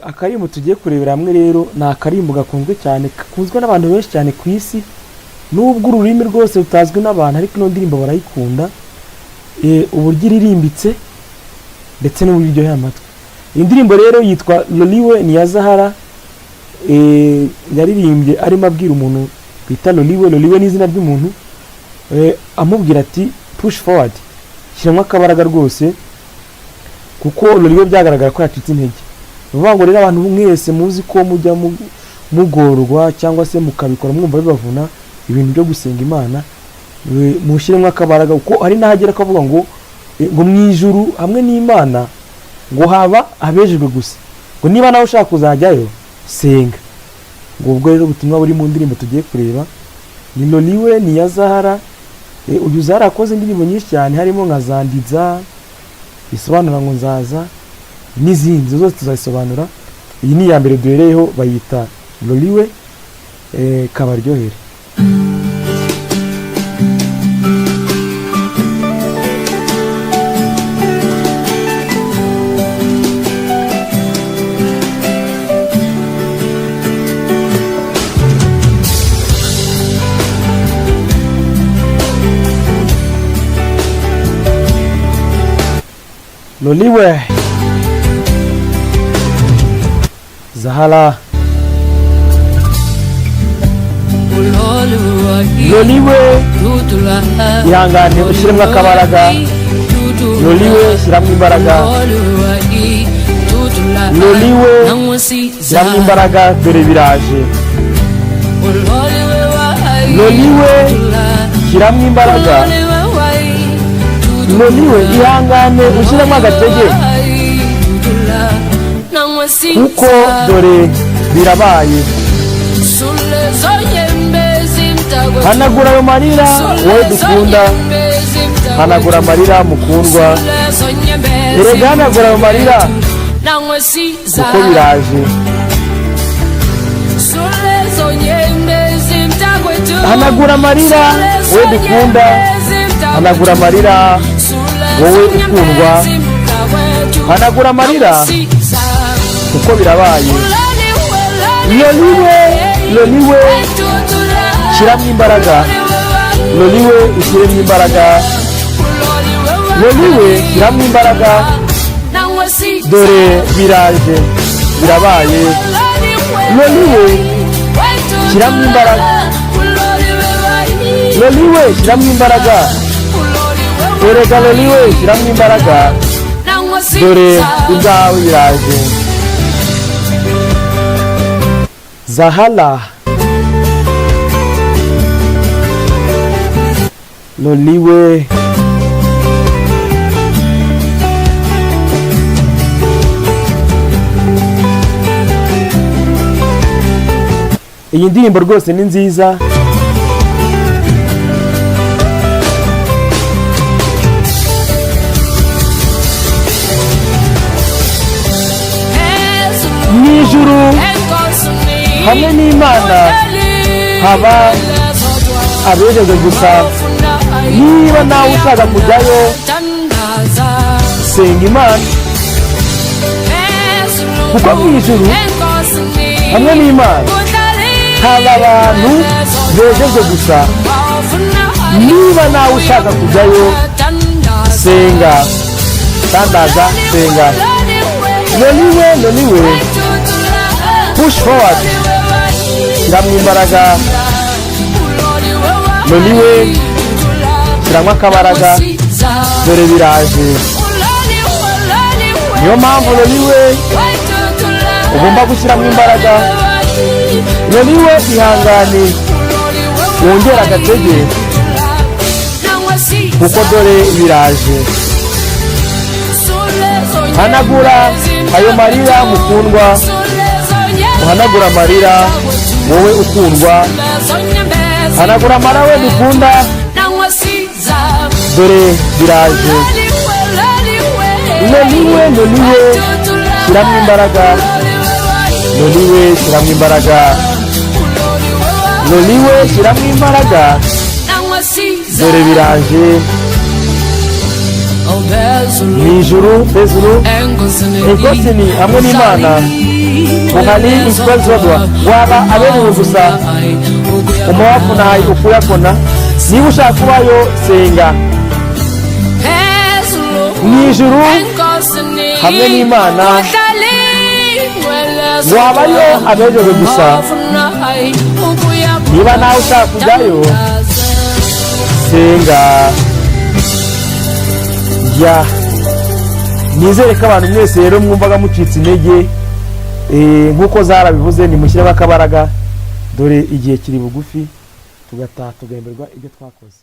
akarimbo tugiye kurebera hamwe rero ni akarimbo gakunzwe cyane, gakunzwe n'abantu benshi cyane ku isi, nubwo ururimi rwose rutazwi n'abantu ariko ino ndirimbo barayikunda, uburyo iririmbitse ndetse n'uburyo iryoheye amatwi. Iyi ndirimbo rero yitwa Loliwe ni ya Zahara, yaririmbye arimo abwira umuntu bita Loliwe. Loliwe ni izina ry'umuntu, amubwira ati push forward, shyiramo akabaraga rwose, kuko Loliwe byagaragara ko yacitse intege. Uvuga ngo rero abantu mwese muzi ko mujya mugorwa cyangwa se mukabikora mwumva bibavuna ibintu byo gusenga Imana, mushyiremo akabaraga, kuko hari n'ahagera akavuga ngo mu ijuru hamwe n'Imana ngo haba abejejwe gusa, ngo niba nawe ushaka kuzajyayo senga. Ngo ubwo rero ubutumwa buri mu ndirimbo tugiye kureba ni Loliwe ni ya Zahara. Uyu Zahara akoze indirimbo nyinshi cyane, harimo nka Zandiza bisobanura ngo nzaza n'izindi zose tuzazisobanura. Iyi ni iya mbere duhereyeho, bayita Loliwe, kabaryohere. Loliwe, Zahara. Loliwe, ihangane ushyiremo akabaraga. Loliwe, shyiramo imbaraga. Loliwe, shyiramo imbaraga, dore biraje. Loliwe, shyiramo imbaraga. Loliwe, ihangane ushyiremo agatege, kuko dore birabaye. Hanagura ayo marira wowe dukunda, hanagura amarira mukundwa, erega hanagura ayo marira kuko biraje. Hanagura amarira wowe dukunda, hanagura amarira wowe ukundwa, hanagura amarira kuko birabaye. Loliwe, Loliwe, shyiramo imbaraga. Loliwe, ushyiremo imbaraga. Loliwe, shyiramo imbaraga, dore biraje, birabaye. Loliwe, shyiramo imbaraga. Loliwe, shyiramo imbaraga, erega Loliwe, shyiramo imbaraga, dore ibyawe biraje. Zahara, Loliwe. Iyi ndirimbo rwose ni nziza. N'ijuru hamwe n'Imana haba abejejwe gusa. Niba nawe ushaka kujyayo senga Imana, kuko mu ijuru hamwe n'Imana haba abantu bejejwe gusa. Niba nawe ushaka kujyayo senga, tandaza, senga. Loliwe, Loliwe, push forward, shyiramo imbaraga. Loliwe, shyiramo akabaraga, dore biraje. Niyo mpamvu Loliwe ugomba gushyiramo imbaraga. Loliwe, ihangane wongera agatege, kuko dore biraje. Hanagura ayo marira mukundwa, uhanagura amarira wowe ukundwa, hanagura amarira wowe dukunda, dore biraje. Loliwe, Loliwe, shyiramo imbaraga. Loliwe, shyiramo imbaraga. Loliwe, shyiramo imbaraga, dore biraje. mu ijuru hejuru ekosini hamwe n'Imana uhari ikibazo waba aberewe gusa umuwafu nahaye ukuyakona niba ushaka kubayo senga mu ijuru hamwe n'Imana wabayo aberewe gusa niba nawe ushaka kujyayo senga ya nizere ko abantu mwese rero mwumvaga mucitse intege nkuko zarabivuze nimushyiremo akabaraga dore igihe kiri bugufi tugataha tugahemberwa ibyo twakoze.